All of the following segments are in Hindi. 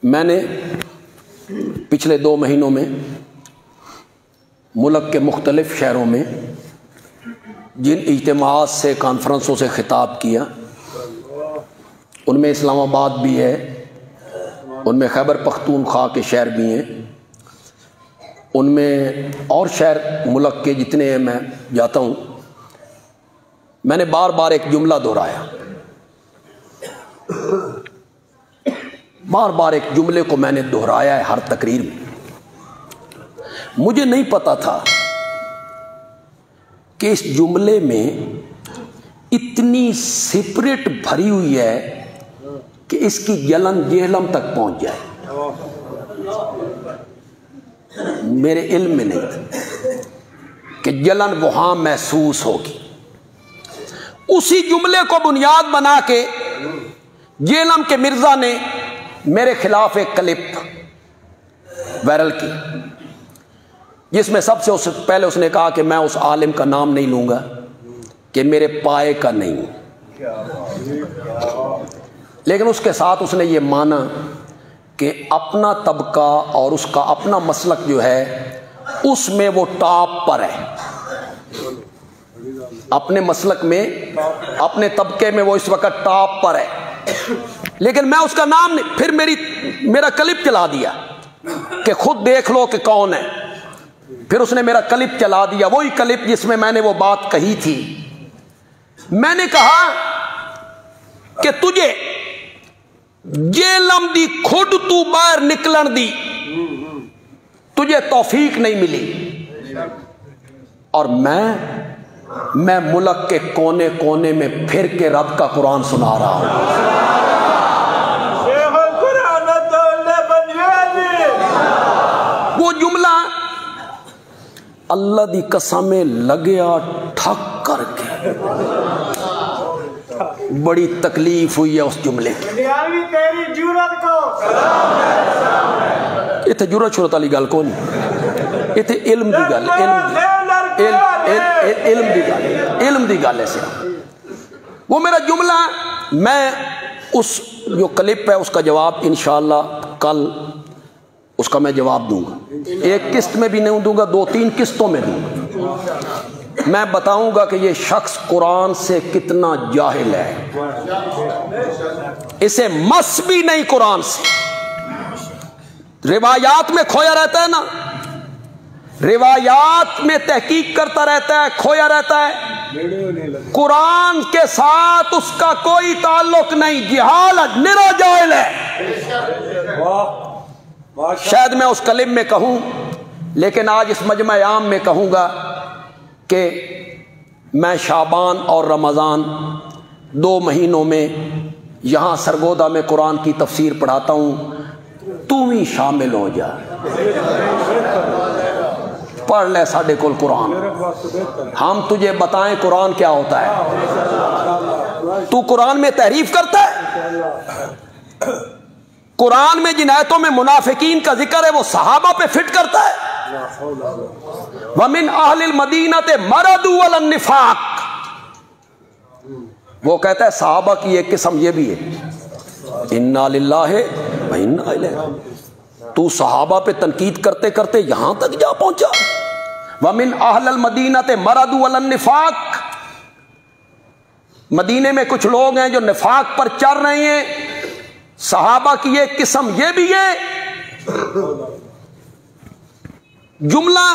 मैंने पिछले 2 महीनों में मुल्क के मुख्तलिफ शहरों में जिन इज्तिमाआत से, कॉन्फ्रेंसों से खिताब किया, उनमें इस्लामाबाद भी है, उनमें खैबर पख्तूनख्वा के शहर भी हैं, उनमें और शहर मुल्क के जितने हैं मैं जाता हूँ। मैंने बार बार एक जुमला दोहराया, बार बार एक जुमले को मैंने दोहराया है हर तकरीर में। मुझे नहीं पता था कि इस जुमले में इतनी सिपरेट भरी हुई है कि इसकी जलन जेहलम तक पहुंच जाए। मेरे इल्म में नहीं था कि जलन वहां महसूस होगी। उसी जुमले को बुनियाद बना के जेहलम के मिर्जा ने मेरे खिलाफ एक क्लिप वायरल की, जिसमें सबसे पहले उसने कहा कि मैं उस आलिम का नाम नहीं लूंगा कि मेरे पाए का नहीं, लेकिन उसके साथ उसने ये माना कि अपना तबका और उसका अपना मसलक जो है उसमें वो टॉप पर है, अपने मसलक में, अपने तबके में वो इस वक्त टॉप पर है। लेकिन मैं उसका नाम नहीं, फिर मेरा क्लिप चला दिया कि खुद देख लो कि कौन है। फिर उसने मेरा क्लिप चला दिया, वही क्लिप जिसमें मैंने वो बात कही थी। मैंने कहा कि तुझे जेलम दी खुद तू बाहर निकलन दी तुझे तौफीक नहीं मिली, और मैं मुल्क के कोने कोने में फिर के रब का कुरान सुना रहा हूं। वो जुमला अल्लाह दी कसम लगया ठक करके, बड़ी तकलीफ हुई है उस जुमले की। इतने जुरत शुरत वाली गल कौन, इतने इल्म दी गल, इल्म दी गल है। वो मेरा जुमला, मैं उस जो क्लिप है उसका जवाब इंशाअल्लाह कल उसका मैं जवाब दूंगा। एक किस्त में भी नहीं दूंगा, 2-3 किस्तों में दूंगा। मैं बताऊंगा कि ये शख्स कुरान से कितना जाहिल है, इसे मस भी नहीं कुरान से। रिवायात में खोया रहता है ना, रिवायात में तहकीक करता रहता है, खोया रहता है। कुरान के साथ उसका कोई ताल्लुक नहीं, जिहालत, निरा जाहिल है। शायद मैं उस कलिम में कहूं, लेकिन आज इस मजमा आम में कहूंगा कि मैं शाबान और रमज़ान 2 महीनों में यहाँ सरगोदा में कुरान की तफसीर पढ़ाता हूँ। तू भी शामिल हो जा, पढ़ ले साढ़े कुल कुरान, हम तुझे बताएं कुरान क्या होता है। तू कुरान में तहरीफ करता है, कुरान में जिन आयतों में मुनाफिकीन का जिक्र है वो सहाबा पे फिट करता है। वमिन अहलिल मदीनते मरदू अलन निफाक, वो कहता है सहाबा की एक किस्म ये भी है, इन्ना लिल्लाहि व इन्ना इलैहि। तू सहाबा पे तनकीद करते करते यहां तक जा पहुंचा। वमिन अहलिल मदीनते मरदू अलन निफाक, मदीने में कुछ लोग हैं जो निफाक पर चल रहे हैं। सहाबा की एक किस्म ये भी है। जुमला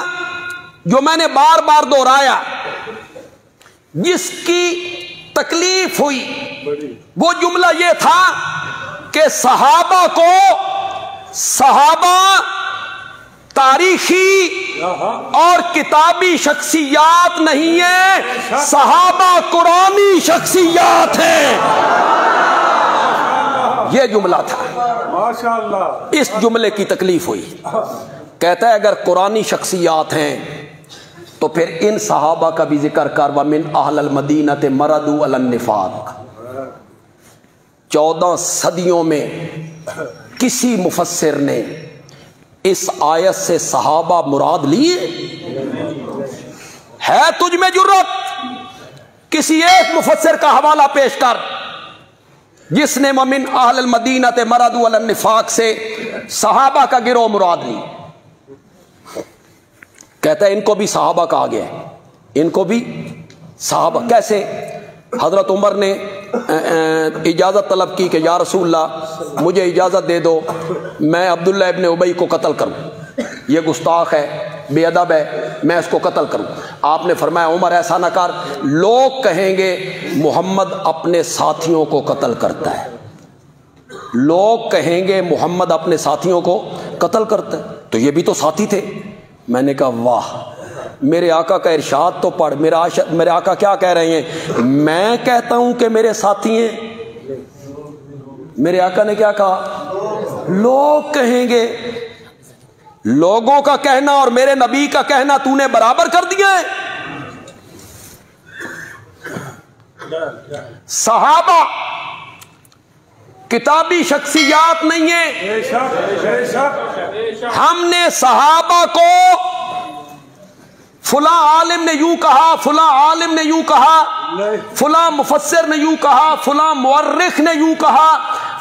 जो मैंने बार बार दोहराया, जिसकी तकलीफ हुई, वो जुमला ये था कि सहाबा तारीखी और किताबी शख्सियात नहीं है, सहाबा कुरानी शख्सियात है। ये जुमला था, माशाअल्लाह। इस जुमले की तकलीफ हुई। कहता है अगर कुरानी शख्सियात हैं तो फिर इन सहाबा का भी जिक्र कर। वमिन अहलल मदीनते मरदू अलन निफाक। 14 सदियों में किसी मुफस्सिर ने इस आयत से सहाबा मुराद लिए है? तुझ में जुर्रत, किसी एक मुफस्सिर का हवाला पेश कर जिसने ममिन अहल मदीना ते मरदू अल निफाक से सहाबा का गिरोह मुराद ली। कहता है इनको भी सहाबा कहा गया है, इनको भी सहाबा। कैसे? हजरत उमर ने इजाज़त तलब की कि या रसूलल्लाह मुझे इजाज़त दे दो, मैं अब्दुल्ला इब्न उबई को कत्ल करूं, ये गुस्ताख है, बेअदब है, मैं इसको कत्ल करूं। आपने फरमाया उमर ऐसा ना कर, लोग कहेंगे मोहम्मद अपने साथियों को कत्ल करता है, लोग कहेंगे मोहम्मद अपने साथियों को कत्ल करता है, तो ये भी तो साथी थे। मैंने कहा वाह, मेरे आका का इरशाद तो पढ़। मेरे आका क्या कह रहे हैं? मैं कहता हूं कि मेरे साथी हैं। मेरे आका ने क्या कहा? लोग कहेंगे। लोगों का कहना और मेरे नबी का कहना तूने बराबर कर दिया है। सहाबा किताबी शख्सियात नहीं है। हमने सहाबा को फुला आलिम ने यूं कहा, फुला आलिम ने यूं कहा, फुला मुफस्सिर ने यूं कहा, फुला मुअर्रिख ने यूं कहा,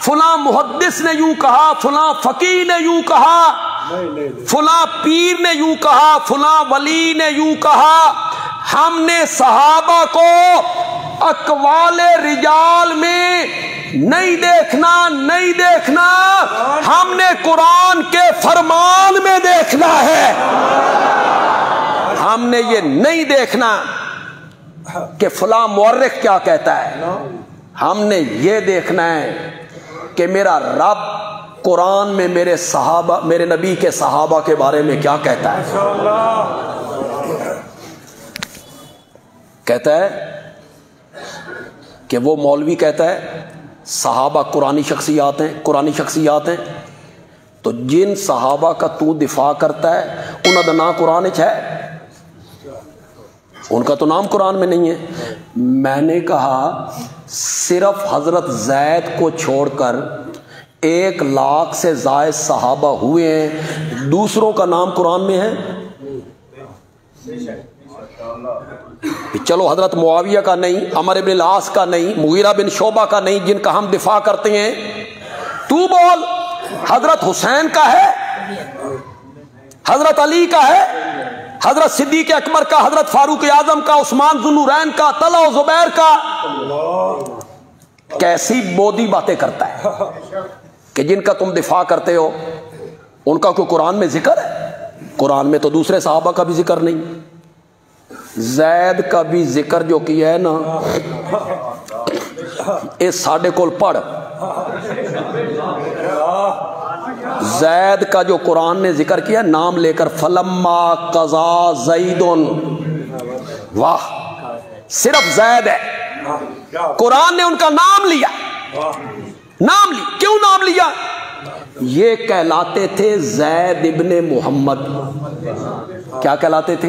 फुला मुहद्दिस ने यूं कहा, फुला फकीह ने यूं कहा, फुला पीर ने यूं कहा, फुला वली ने यूं कहा। हमने सहाबा को अकवाले रिजाल में नहीं देखना, नहीं देखना, हमने कुरान के फरमान में देखना है। हमने ये नहीं देखना कि फला मुअर्रिख क्या कहता है, हमने ये देखना है कि मेरा रब कुरान में मेरे सहाबा, मेरे नबी के सहाबा के बारे में क्या कहता है। कहता है कि वो मौलवी कहता है सहाबा कुरानी शख्सियात हैं, कुरानी शख्सियात हैं, तो जिन सहाबा का तू दिफा करता है उन्हों का नाम कुरान है, उनका तो नाम कुरान में नहीं है। मैंने कहा सिर्फ हजरत जैद को छोड़कर 1 लाख से ज़ायद सहाबा हुए हैं, दूसरों का नाम कुरान में है। चलो हजरत मुआविया का नहीं, अमर इब्न अल-आस का नहीं, मुगीरा बिन शोबा का नहीं, जिनका हम दिफा करते हैं, तू बोल हजरत हुसैन का है, हजरत अली का है, हजरत सिद्दीक अकबर का, हजरत फारूक आजम का, उस्मान ज़ुन्नूरैन का, तलहा ज़ुबैर का। कैसी बोदी बातें करता है कि जिनका तुम दिफा करते हो उनका कोई कुरान में जिक्र है? कुरान में तो दूसरे सहाबा का भी जिक्र नहीं। जैद का भी जिक्र जो किया है ना, इस साढ़े कोल पढ़, जैद का जो कुरान ने जिक्र किया नाम लेकर, फलम्मा कज़ा ज़ैदुन, वाह, सिर्फ जैद है, कुरान ने उनका नाम लिया, नाम लिया। क्यों नाम लिया? ये कहलाते थे जैद इब्ने मोहम्मद। क्या कहलाते थे?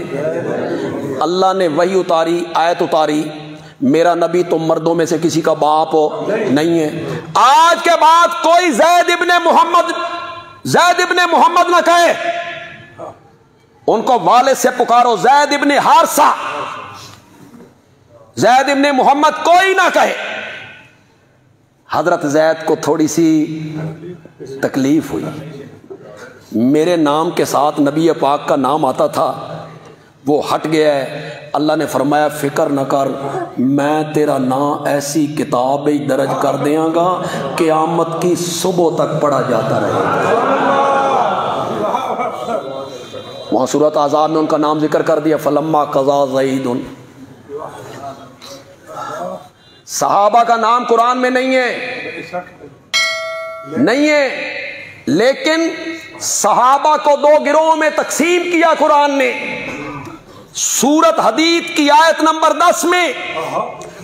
अल्लाह ने वही उतारी, आयत उतारी, मेरा नबी तुम मर्दों में से किसी का बाप हो नहीं है। आज के बाद कोई जैद इब्ने मोहम्मद ना कहे, उनको वाले से पुकारो जैद इब्ने हारसा, जैद इब्ने मोहम्मद कोई ना कहे। हजरत जैद को थोड़ी सी तकलीफ हुई, मेरे नाम के साथ नबी पाक का नाम आता था, वो हट गया है। अल्लाह ने फरमाया फिक्र न कर, मैं तेरा नाम ऐसी किताब में दर्ज कर देंगा क़यामत की सुबह तक पढ़ा जाता रहेगा। वहाँ सूरत आज़ाब में उनका नाम जिक्र कर दिया, फलम्मा क़ज़ा ज़ैदुन। सहाबा का नाम कुरान में नहीं है, नहीं है, लेकिन सहाबा को 2 गिरोह में तकसीम किया कुरान ने। सूरत हदीद की आयत नंबर 10 में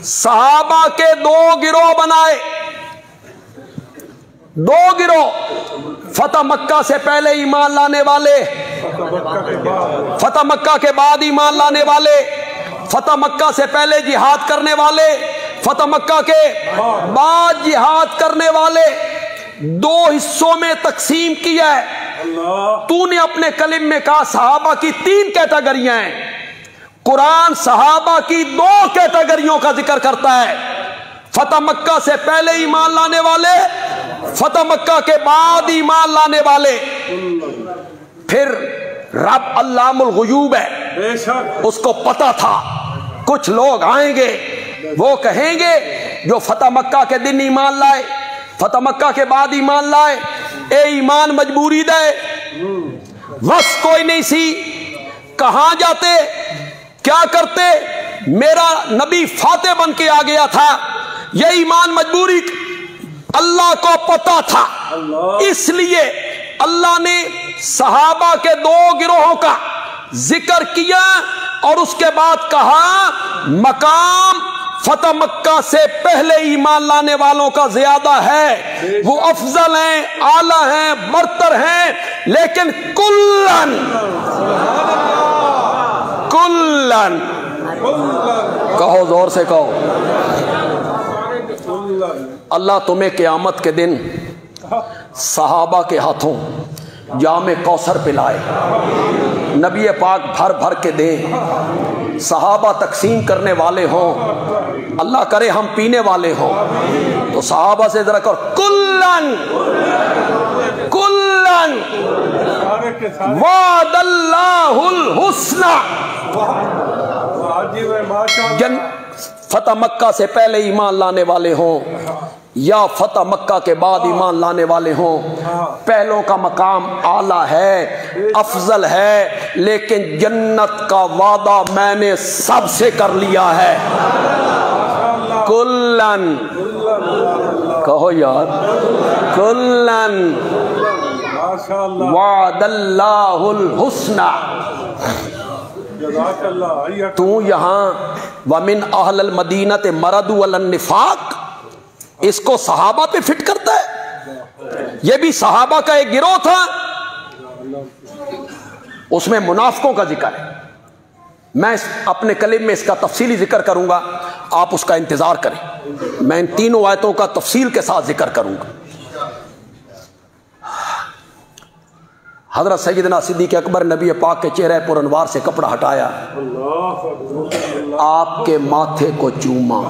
सहाबा के 2 गिरोह बनाए, 2 गिरोह। फतह मक्का से पहले ईमान लाने वाले, फतह मक्का के बाद ईमान लाने वाले, फतह मक्का से पहले जिहाद करने वाले, फतह मक्का के बाद जिहाद करने वाले। 2 हिस्सों में तकसीम किया है। तूने अपने कलिम में कहा सहाबा की 3 कैटेगरियां हैं, कुरान सहाबा की 2 कैटेगरियों का जिक्र करता है। फतह मक्का से पहले ईमान लाने वाले, फतह मक्का के बाद ईमान लाने वाले। फिर रब अल्लामुल गुयूब है, उसको पता था कुछ लोग आएंगे, वो कहेंगे जो फतह मक्का के दिन ईमान लाए, फतह मक्का के बाद ईमान लाए, ए ईमान मजबूरी दे, बस कोई नहीं सी, कहां जाते, क्या करते, मेरा नबी फाते बन के आ गया था, ये ईमान मजबूरी अल्लाह को पता था। इसलिए अल्लाह ने सहाबा के दो गिरोहों का जिक्र किया और उसके बाद कहा मकाम फतह मक्का से पहले ईमान लाने वालों का ज्यादा है, वो अफजल हैं, आला हैं, बरतर हैं, लेकिन कुल्लन कुल्लन कहो, जोर से कहो, अल्लाह तुम्हें क़यामत के दिन सहाबा के हाथों जामे कौसर पिलाए, नबी पाक भर भर के दे, सहाबा तकसीम करने वाले हों, अल्लाह करे हम पीने वाले हों, तो सहाबा से जरा कर कुल्लन कुल्लन वादल्लाहुल हुस्ना। फतह मक्का से पहले ईमान लाने वाले हों या फतह मक्का के बाद ईमान लाने वाले हों, पहलों का मकाम आला है, अफजल है, लेकिन जन्नत का वादा मैंने सबसे कर लिया है। कुल्लन कहो यार, कुल्लन वादल्लाहुल हुस्ना। तू यहाँ वमिन अहलल मदीनत मरदू अलन निफाक, इसको सहाबा पे फिट करता है। यह भी सहाबा का एक गिरोह था, उसमें मुनाफिकों का जिक्र है। मैं अपने कलीम में इसका तफसीली जिक्र करूंगा, आप उसका इंतजार करें। मैं इन तीनों आयतों का तफसील के साथ जिक्र करूंगा। हजरत सैयदना सिद्दीक़ अकबर नबी पाक के चेहरे पर अनवार से कपड़ा हटाया, आपके माथे को चूमा,